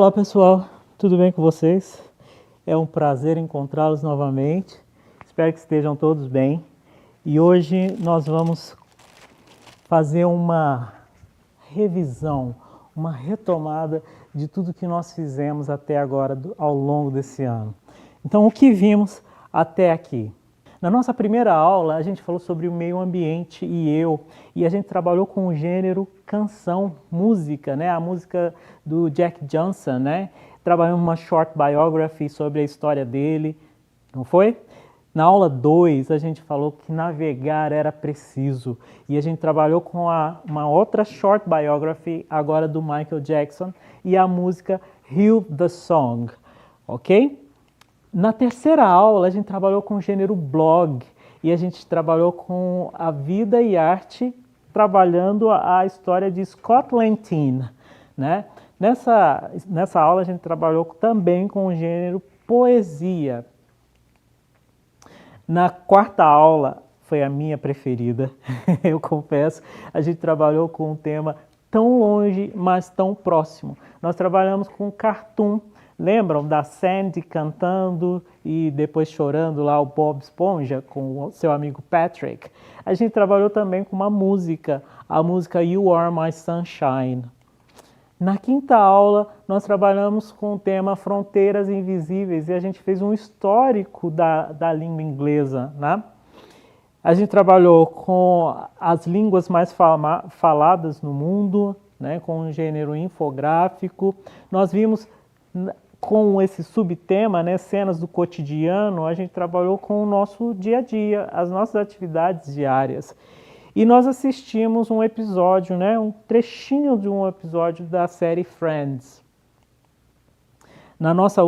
Olá pessoal, tudo bem com vocês? É um prazer encontrá-los novamente, espero que estejam todos bem. E hoje nós vamos fazer uma revisão, uma retomada de tudo que nós fizemos até agora ao longo desse ano. Então, o que vimos até aqui? Na nossa primeira aula, a gente falou sobre o meio ambiente e a gente trabalhou com o gênero canção, música, né? A música do Jack Johnson, né? Trabalhamos uma short biography sobre a história dele, não foi? Na aula 2, a gente falou que navegar era preciso e a gente trabalhou com uma outra short biography, agora do Michael Jackson, e a música Heal the Song, ok? Na terceira aula, a gente trabalhou com o gênero blog e a gente trabalhou com a vida e arte, trabalhando a história de Scott Lantin, né? Nessa aula, a gente trabalhou também com o gênero poesia. Na quarta aula, foi a minha preferida, eu confesso, a gente trabalhou com um tema tão longe, mas tão próximo. Nós trabalhamos com cartoon. Lembram da Sandy cantando e depois chorando lá o Bob Esponja com o seu amigo Patrick? A gente trabalhou também com uma música, a música You Are My Sunshine. Na quinta aula, nós trabalhamos com o tema Fronteiras Invisíveis e a gente fez um histórico da língua inglesa, né? A gente trabalhou com as línguas mais faladas no mundo, né, com o gênero infográfico. Nós vimos com esse subtema, né, cenas do cotidiano, a gente trabalhou com o nosso dia a dia, as nossas atividades diárias. E nós assistimos um episódio, né, um trechinho de um episódio da série Friends. Na nossa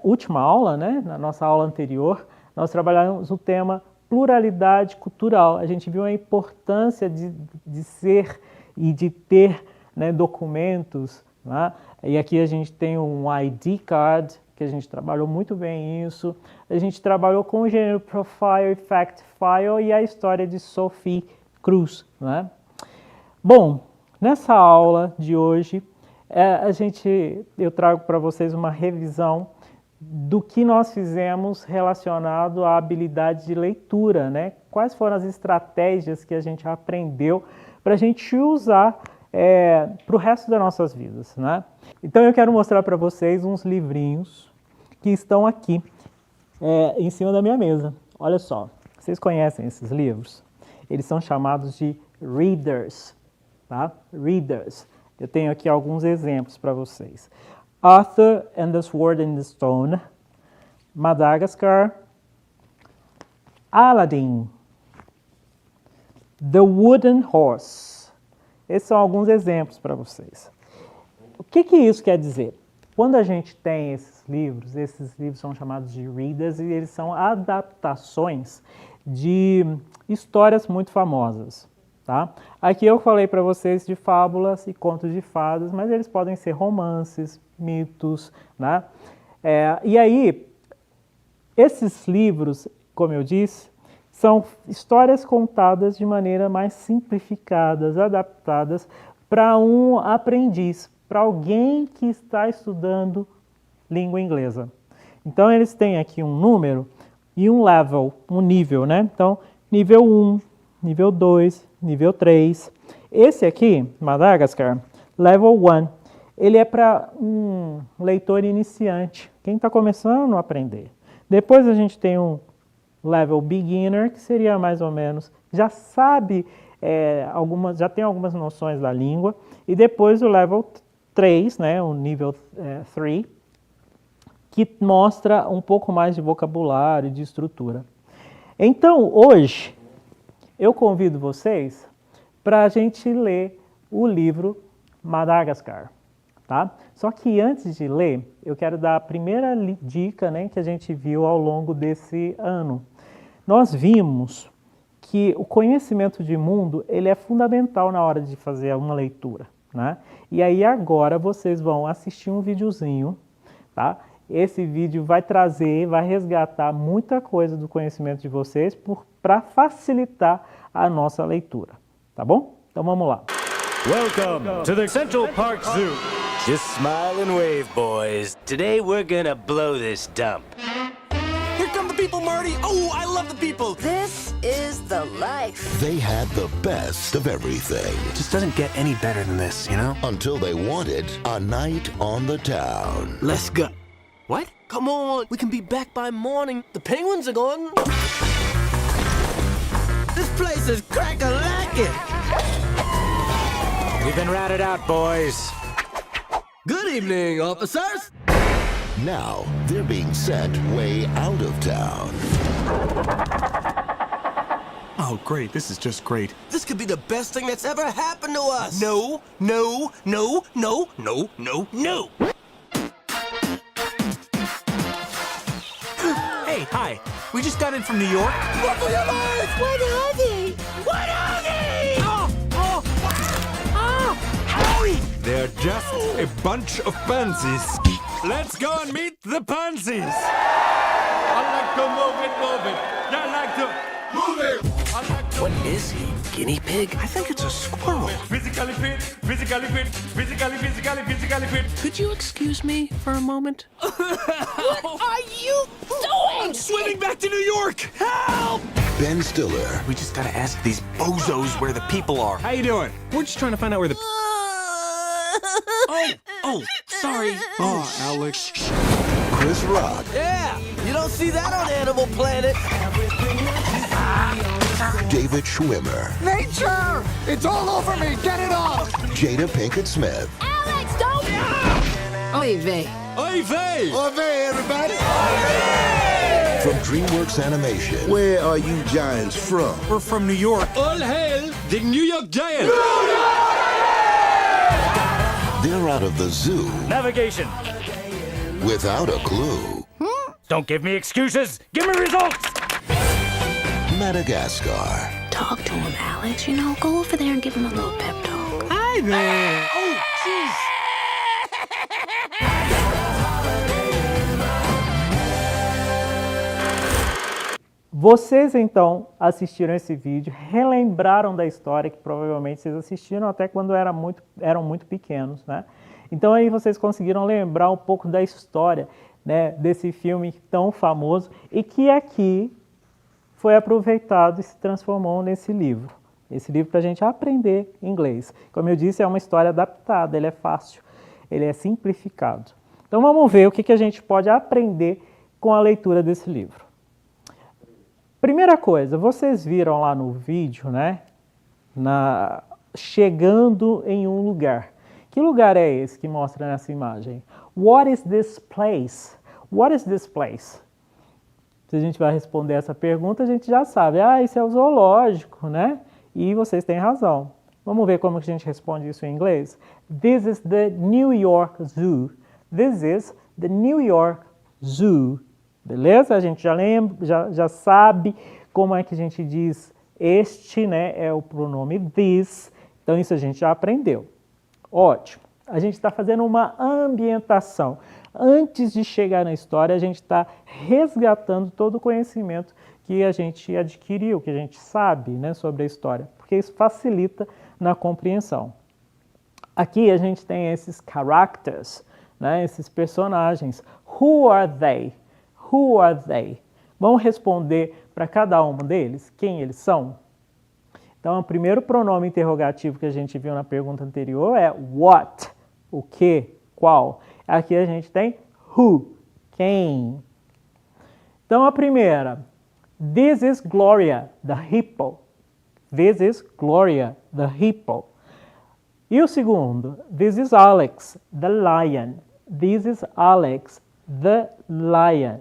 última aula, né, na nossa aula anterior, nós trabalhamos o tema pluralidade cultural. A gente viu a importância de ser e de ter, né, documentos, né? E aqui a gente tem um ID card, que a gente trabalhou muito bem isso. A gente trabalhou com o gênero Profile e Fact File e a história de Sophie Cruz, né? Bom, nessa aula de hoje, eu trago para vocês uma revisão do que nós fizemos relacionado à habilidade de leitura, né? Quais foram as estratégias que a gente aprendeu para a gente usar para o resto das nossas vidas, né? Então eu quero mostrar para vocês uns livrinhos que estão aqui em cima da minha mesa. Olha só, vocês conhecem esses livros? Eles são chamados de readers, tá? Readers. Eu tenho aqui alguns exemplos para vocês. Arthur and the Sword and the Stone, Madagascar, Aladdin, The Wooden Horse. Esses são alguns exemplos para vocês. O que isso quer dizer? Quando a gente tem esses livros são chamados de readers e eles são adaptações de histórias muito famosas, tá? Aqui eu falei para vocês de fábulas e contos de fadas, mas eles podem ser romances, mitos, né? E aí, esses livros, como eu disse, são histórias contadas de maneira mais simplificadas, adaptadas para um aprendiz, para alguém que está estudando língua inglesa. Então, eles têm aqui um número e um level, um nível, né? Então, nível 1, nível 2, nível 3. Esse aqui, Madagascar, level 1, ele é para um leitor iniciante, quem está começando a aprender. Depois a gente tem um level beginner, que seria mais ou menos, já sabe, já tem algumas noções da língua, e depois o level 3, né, o nível 3, que mostra um pouco mais de vocabulário, de estrutura. Então, hoje, eu convido vocês para a gente ler o livro Madagascar, tá? Só que antes de ler, eu quero dar a primeira dica, né, que a gente viu ao longo desse ano. Nós vimos que o conhecimento de mundo ele é fundamental na hora de fazer uma leitura, né? E aí agora vocês vão assistir um videozinho, tá? Esse vídeo vai resgatar muita coisa do conhecimento de vocês para facilitar a nossa leitura, tá bom? Então vamos lá. Welcome to the Central Park Zoo. Just smile and wave, boys. Today we're gonna blow this dump. Here come the people, Marty. Oh, I love the people. This is the life. They had the best of everything. Just doesn't get any better than this, you know? Until they wanted a night on the town. Let's go. What? Come on, we can be back by morning. The penguins are gone. This place is crack-a-lackin'. We've been routed out, boys. Good evening, officers. Now they're being sent way out of town. Oh, great. This is just great. This could be the best thing that's ever happened to us. No, no, no, no, no, no, no. Hey, hi. We just got in from New York. What for your life? What are they? What are they? Oh, oh, oh, oh. They're just a bunch of pansies. Let's go and meet the pansies. I like to move it. I like to move it. What is he? Guinea pig? I think it's a squirrel. Physically fit. Could you excuse me for a moment? What are you doing? I'm swimming back to New York. Help! Ben Stiller, We just gotta ask these bozos where the people are. How you doing? We're just trying to find out where the... Oh, sorry. Oh, Alex. Chris Rock, Yeah, you don't see that on Animal Planet. David Schwimmer, Nature! It's all over me! Get it off! Jada Pinkett Smith, Alex, don't! Oy vey. Hey, Vay! Hey, everybody! from DreamWorks Animation. Where are you giants from? We're from New York. All hail the New York Giants! They're out of the zoo Navigation. without a clue. Don't give me excuses. Give me results. Madagascar. Talk to him, Alex. You know, go over there and give him a little pep talk. Hi there. Oh, jeez. Vocês então assistiram esse vídeo, relembraram da história que provavelmente vocês assistiram até quando eram muito pequenos, né? Então aí vocês conseguiram lembrar um pouco da história, né, desse filme tão famoso e que aqui foi aproveitado e se transformou nesse livro. Esse livro para a gente aprender inglês. Como eu disse, é uma história adaptada, ele é fácil, ele é simplificado. Então vamos ver o que a gente pode aprender com a leitura desse livro. Primeira coisa, vocês viram lá no vídeo, né? Chegando em um lugar. Que lugar é esse que mostra nessa imagem? What is this place? What is this place? Se a gente vai responder essa pergunta, a gente já sabe. Ah, isso é o zoológico, né? E vocês têm razão. Vamos ver como a gente responde isso em inglês? This is the New York Zoo. This is the New York Zoo. Beleza? A gente já lembra, já sabe como é que a gente diz este, né? É o pronome this. Então, isso a gente já aprendeu. Ótimo. A gente está fazendo uma ambientação. Antes de chegar na história, a gente está resgatando todo o conhecimento que a gente adquiriu, que a gente sabe, né, sobre a história, porque isso facilita na compreensão. Aqui a gente tem esses characters, né, esses personagens. Who are they? Who are they? Vamos responder para cada um deles quem eles são? Então, o primeiro pronome interrogativo que a gente viu na pergunta anterior é what, o que, qual. Aqui a gente tem who, quem. Então, a primeira, this is Gloria, the hippo. This is Gloria, the hippo. E o segundo, this is Alex, the lion. This is Alex, the lion.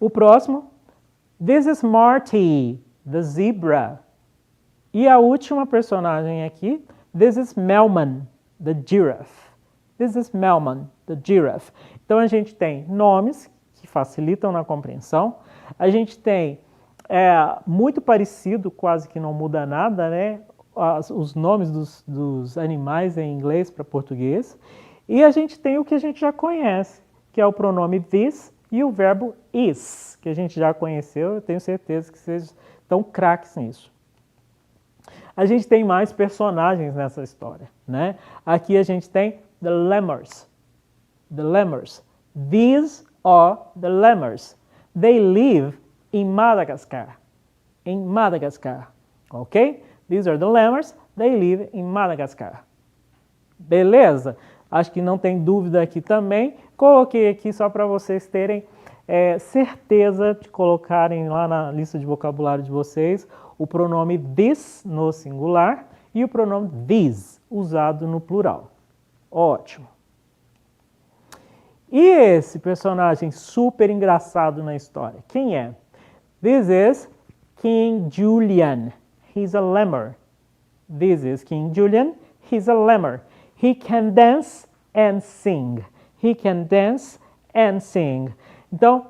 O próximo, this is Marty, the zebra. E a última personagem aqui, this is Melman, the giraffe. This is Melman, the giraffe. Então a gente tem nomes que facilitam na compreensão. A gente tem muito parecido, quase que não muda nada, né? Os nomes dos animais em inglês para português. E a gente tem o que a gente já conhece, que é o pronome this e o verbo is, que a gente já conheceu. Eu tenho certeza que vocês estão craques nisso. A gente tem mais personagens nessa história, né? Aqui a gente tem the lemurs. The lemurs. These are the lemurs. They live in Madagascar. In Madagascar. Ok? These are the lemurs. They live in Madagascar. Beleza? Acho que não tem dúvida aqui também. Coloquei aqui só para vocês terem certeza de colocarem lá na lista de vocabulário de vocês o pronome this no singular e o pronome these usado no plural. Ótimo. E esse personagem super engraçado na história, quem é? This is King Julian. He's a lemur. This is King Julian. He's a lemur. He can dance and sing. He can dance and sing. Então,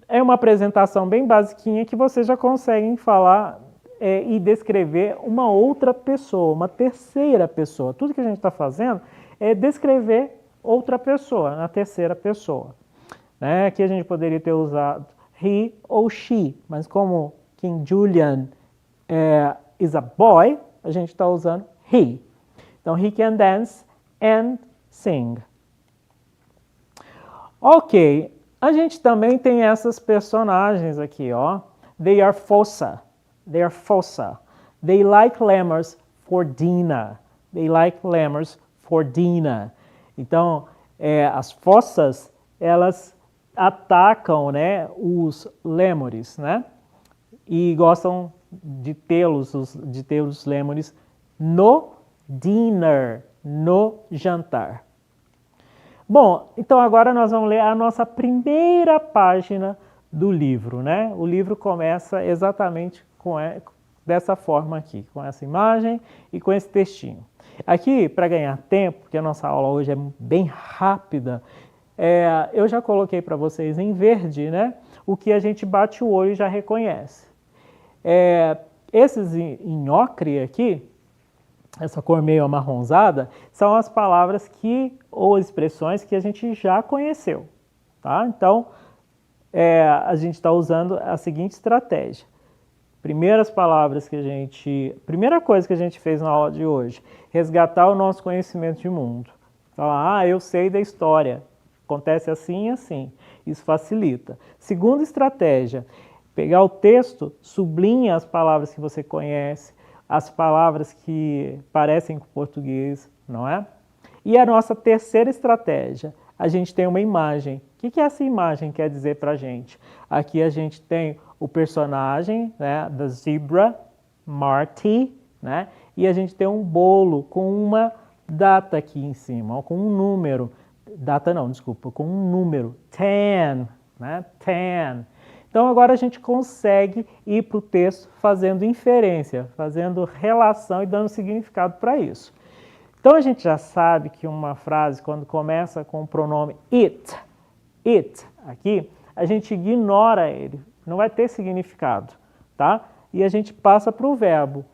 é uma apresentação bem basiquinha que vocês já conseguem falar e descrever uma outra pessoa, uma terceira pessoa. Tudo que a gente está fazendo é descrever outra pessoa, na terceira pessoa. Né? Aqui a gente poderia ter usado he ou she, mas como King Julian is a boy, a gente está usando he. Então, he can dance and sing. Ok, a gente também tem essas personagens aqui, ó. They are fossa. They are fossa. They like lemurs for dinner. They like lemurs for dinner. Então, as fossas, elas atacam, né, os lêmures, né? E gostam de ter os lêmures no dinner, no jantar. Bom, então agora nós vamos ler a nossa primeira página do livro, né? O livro começa exatamente dessa forma aqui, com essa imagem e com esse textinho. Aqui, para ganhar tempo, porque a nossa aula hoje é bem rápida, eu já coloquei para vocês em verde, né? O que a gente bate o olho e já reconhece. Esses em ocre aqui, essa cor meio amarronzada, são as palavras ou expressões que a gente já conheceu, tá? Então, a gente está usando a seguinte estratégia. Primeira coisa que a gente fez na aula de hoje, resgatar o nosso conhecimento de mundo. Falar, eu sei da história, acontece assim e assim. Isso facilita. Segunda estratégia, pegar o texto, sublinha as palavras que você conhece, as palavras que parecem com português, não é? E a nossa terceira estratégia, a gente tem uma imagem. O que essa imagem quer dizer para a gente? Aqui a gente tem o personagem, né, da zebra, Marty, né? E a gente tem um bolo com uma data aqui em cima, com um número. Data não, desculpa, com um número, 10, né? 10. Então agora a gente consegue ir para o texto fazendo inferência, fazendo relação e dando significado para isso. Então a gente já sabe que uma frase, quando começa com o pronome it, aqui, a gente ignora ele, não vai ter significado, tá? E a gente passa para o verbo.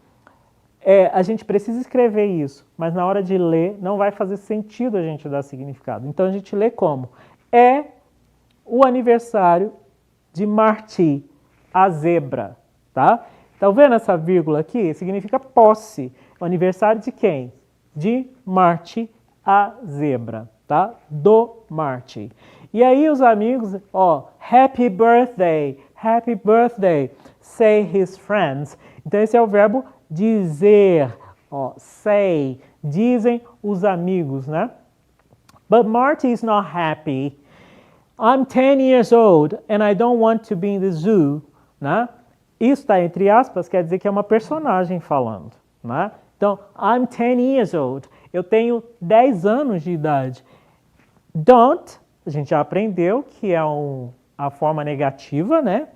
A gente precisa escrever isso, mas na hora de ler não vai fazer sentido a gente dar significado. Então a gente lê como? É o aniversário de Marty, a zebra, tá? Tá vendo essa vírgula aqui? Significa posse. O aniversário de quem? De Marty, a zebra, tá? Do Marty. E aí os amigos, happy birthday, say his friends. Então esse é o verbo dizer, say, dizem os amigos, né? But Marty is not happy. I'm 10 years old and I don't want to be in the zoo, né? Isso está entre aspas, quer dizer que é uma personagem falando, né? Então, I'm 10 years old. Eu tenho 10 anos de idade. Don't, a gente já aprendeu que é a forma negativa, né?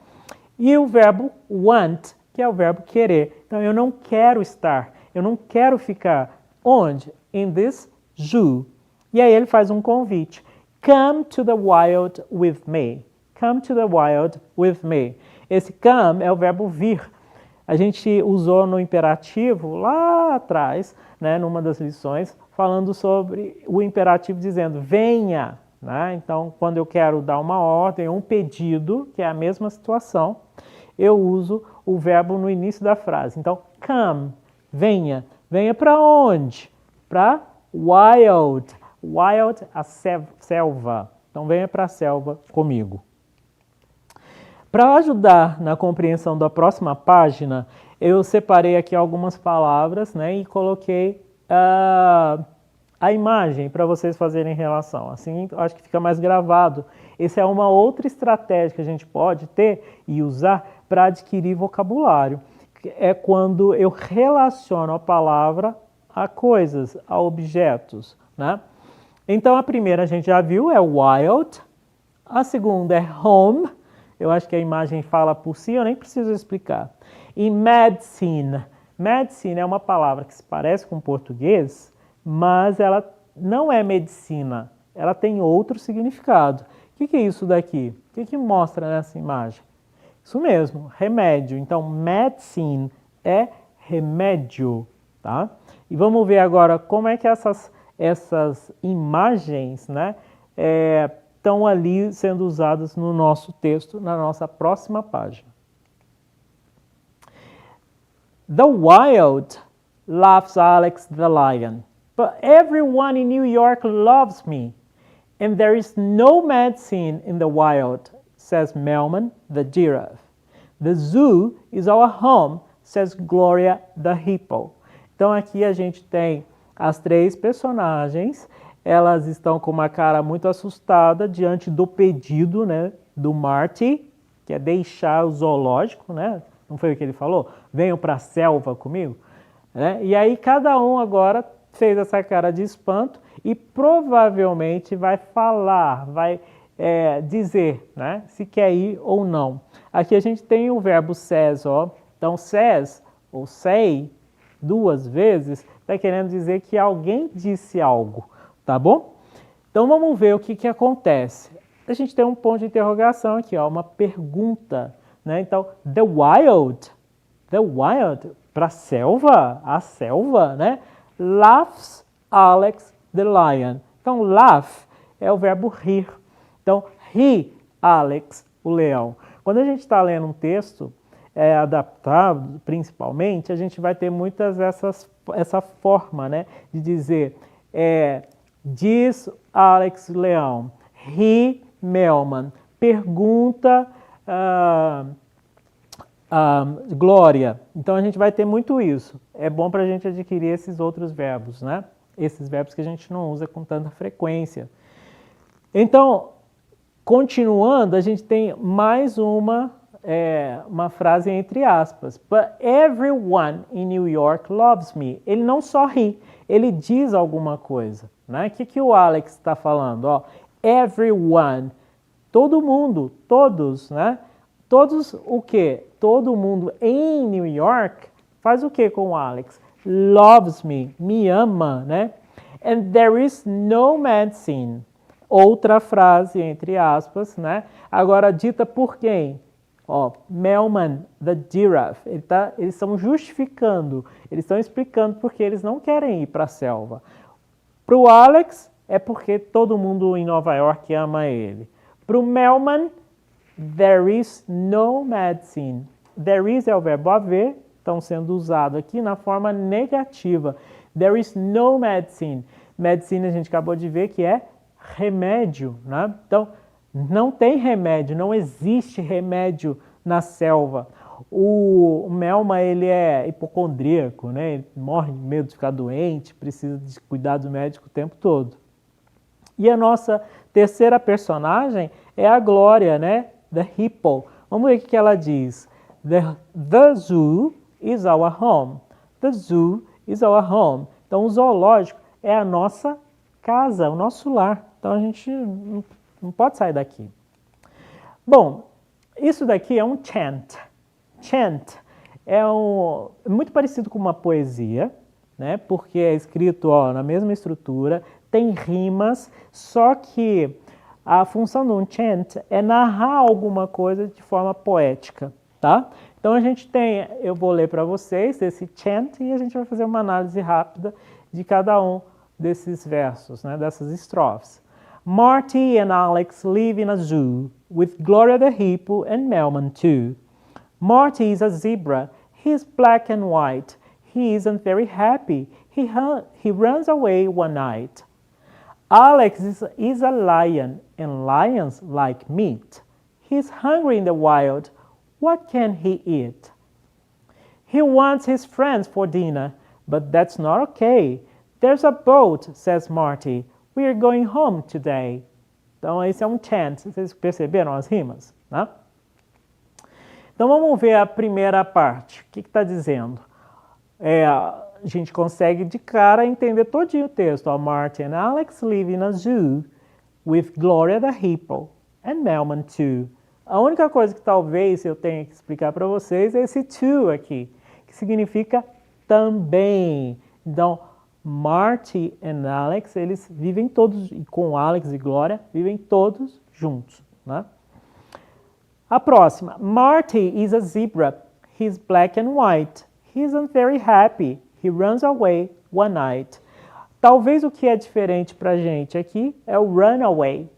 E o verbo want, que é o verbo querer. Então, eu não quero estar, eu não quero ficar. Onde? In this zoo. E aí ele faz um convite. Come to the wild with me. Come to the wild with me. Esse come é o verbo vir. A gente usou no imperativo lá atrás, né, numa das lições, falando sobre o imperativo dizendo venha. Né? Então, quando eu quero dar uma ordem, um pedido, que é a mesma situação, eu uso o verbo no início da frase. Então, come, venha. Venha para onde? Para wild. Wild, a selva. Então venha para a selva comigo. Para ajudar na compreensão da próxima página, eu separei aqui algumas palavras, né, e coloquei a imagem para vocês fazerem relação. Assim, acho que fica mais gravado. Essa é uma outra estratégia que a gente pode ter e usar para adquirir vocabulário. É quando eu relaciono a palavra a coisas, a objetos, né? Então, a primeira a gente já viu, é wild. A segunda é home. Eu acho que a imagem fala por si, eu nem preciso explicar. E medicine. Medicine é uma palavra que se parece com português, mas ela não é medicina. Ela tem outro significado. O que é isso daqui? O que mostra nessa imagem? Isso mesmo, remédio. Então, medicine é remédio, tá? E vamos ver agora como é que essas imagens, né, estão ali sendo usadas no nosso texto, na nossa próxima página. The wild loves Alex the lion, but everyone in New York loves me, and there is no medicine in the wild, says Melman the giraffe. The zoo is our home, says Gloria the hippo. Então aqui a gente tem as três personagens, elas estão com uma cara muito assustada diante do pedido, né, do Marty, que é deixar o zoológico, né? Não foi o que ele falou? Venham para a selva comigo. Né? E aí cada um agora fez essa cara de espanto e provavelmente vai falar, vai dizer, né, se quer ir ou não. Aqui a gente tem o verbo says, ó. Então says ou say duas vezes está querendo dizer que alguém disse algo, tá bom? Então vamos ver o que acontece. A gente tem um ponto de interrogação aqui, ó, uma pergunta, né? Então, the wild, para a selva, né? Laughs Alex the lion. Então, laugh é o verbo rir. Então, ri Alex, o leão. Quando a gente está lendo um texto adaptado, principalmente, a gente vai ter muitas essa forma, né, de dizer, diz Alex Leão, ri Melman, pergunta Glória. Então a gente vai ter muito isso. É bom para a gente adquirir esses outros verbos, né? Esses verbos que a gente não usa com tanta frequência. Então, continuando, a gente tem mais uma frase entre aspas. But everyone in New York loves me. Ele não só ri, ele diz alguma coisa, né? O que o Alex está falando? Ó, everyone, todo mundo, todos, né? Todos o quê? Todo mundo em New York faz o quê com o Alex? Loves me ama, né? And there is no medicine. Outra frase, entre aspas, né? Agora dita por quem? Ó, Melman, the giraffe. Eles estão justificando, eles estão explicando porque eles não querem ir para a selva. Para o Alex, é porque todo mundo em Nova York ama ele. Para o Melman, there is no medicine. There is é o verbo haver, estão sendo usado aqui na forma negativa. There is no medicine. Medicine a gente acabou de ver que é remédio, né? Então, não tem remédio, não existe remédio na selva. O Melman, ele é hipocondríaco, né? Ele morre de medo de ficar doente, precisa de cuidado médico o tempo todo. E a nossa terceira personagem é a Glória, né? The hippo. Vamos ver o que ela diz. The zoo is our home. The zoo is our home. Então, o zoológico é a nossa casa, o nosso lar. Então, a gente não pode sair daqui. Bom, isso daqui é um chant. Chant é muito parecido com uma poesia, né? Porque é escrito na mesma estrutura, tem rimas, só que a função de um chant é narrar alguma coisa de forma poética, tá? Então a gente tem, eu vou ler para vocês esse chant e a gente vai fazer uma análise rápida de cada um desses versos, né? Dessas estrofes. Marty and Alex live in a zoo with Gloria the hippo and Melman too. Marty is a zebra. He is black and white. He isn't very happy. He runs away one night. Alex is a lion, and lions like meat. He's hungry in the wild. What can he eat? He wants his friends for dinner, but that's not okay. There's a boat, says Marty. We are going home today. Então, esse é um chant. Vocês perceberam as rimas, né? Então, vamos ver a primeira parte. O que está dizendo? A gente consegue de cara entender todinho o texto. Marty and Alex live in a zoo with Gloria the hippo and Melman too. A única coisa que talvez eu tenha que explicar para vocês é esse to aqui, que significa também. Então, Marty and Alex, eles vivem todos, com Alex e Gloria, vivem todos juntos, né? A próxima. Marty is a zebra. He's black and white. He isn't very happy. He runs away one night. Talvez o que é diferente para a gente aqui é o run away,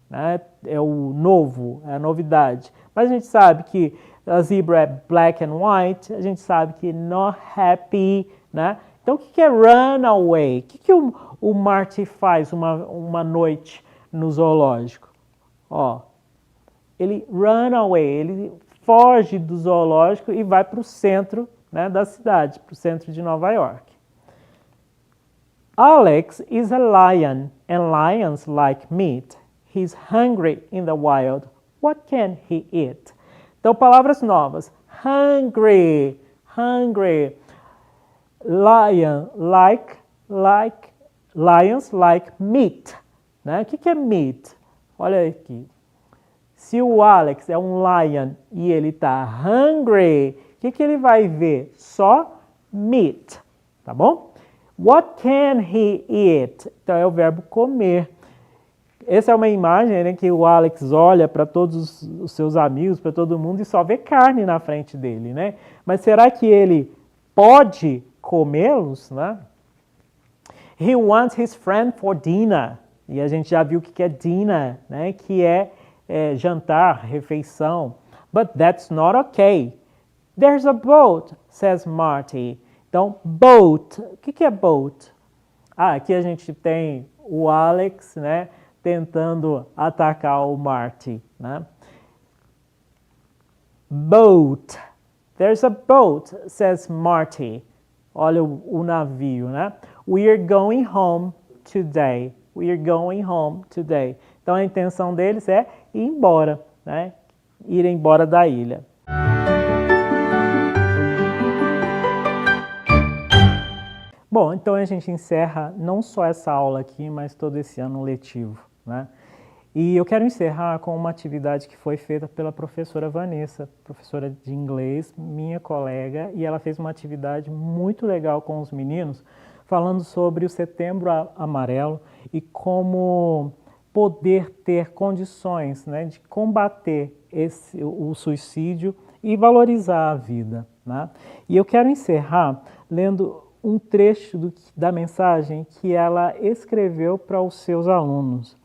né? É o novo, é a novidade. Mas a gente sabe que a zebra é black and white, a gente sabe que not happy, né? Então, o que é run away? O que o Marty faz uma noite no zoológico? Ele run away, ele foge do zoológico e vai para o centro, né, da cidade, para o centro de Nova York. Alex is a lion, and lions like meat. He's hungry in the wild. What can he eat? Então, palavras novas. Hungry, hungry. Lion, lions like meat. Né? O que é meat? Olha aqui. Se o Alex é um lion e ele está hungry, o que ele vai ver? Só meat, tá bom? What can he eat? Então é o verbo comer. Essa é uma imagem, né, que o Alex olha para todos os seus amigos, para todo mundo e só vê carne na frente dele, né? Mas será que ele pode comê-los, né? He wants his friend for dinner. E a gente já viu o que é dinner, né? Que é jantar, refeição. But that's not okay. There's a boat, says Marty. Então, boat. O que é boat? Aqui a gente tem o Alex, né, tentando atacar o Marty, né? Boat. There's a boat, says Marty. Olha o navio, né? We're going home today. We're going home today. Então, a intenção deles é ir embora, né? Ir embora da ilha. Bom, então a gente encerra não só essa aula aqui, mas todo esse ano letivo, né? E eu quero encerrar com uma atividade que foi feita pela professora Vanessa, professora de inglês, minha colega, e ela fez uma atividade muito legal com os meninos, falando sobre o Setembro Amarelo e como poder ter condições, né, de combater o suicídio e valorizar a vida, né? E eu quero encerrar lendo um trecho da mensagem que ela escreveu para os seus alunos.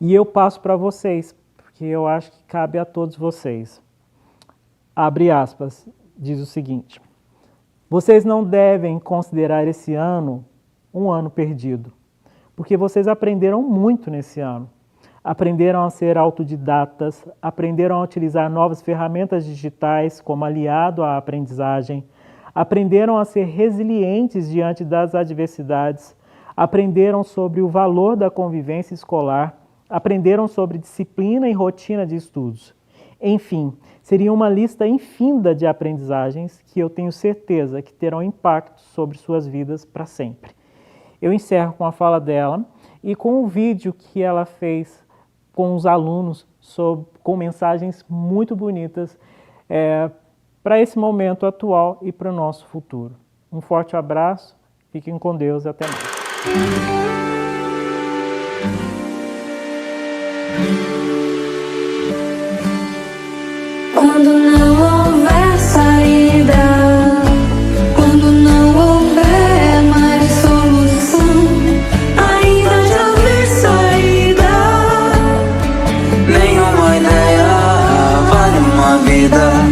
E eu passo para vocês, porque eu acho que cabe a todos vocês. Abre aspas, diz o seguinte: vocês não devem considerar esse ano um ano perdido, porque vocês aprenderam muito nesse ano. Aprenderam a ser autodidatas, aprenderam a utilizar novas ferramentas digitais como aliado à aprendizagem, aprenderam a ser resilientes diante das adversidades, aprenderam sobre o valor da convivência escolar, aprenderam sobre disciplina e rotina de estudos. Enfim, seria uma lista infinda de aprendizagens que eu tenho certeza que terão impacto sobre suas vidas para sempre. Eu encerro com a fala dela e com o vídeo que ela fez com os alunos com mensagens muito bonitas para esse momento atual e para o nosso futuro. Um forte abraço, fiquem com Deus e até mais. Quando não houver saída, quando não houver mais solução, ainda já haver saída. Nenhuma ideia vale uma vida.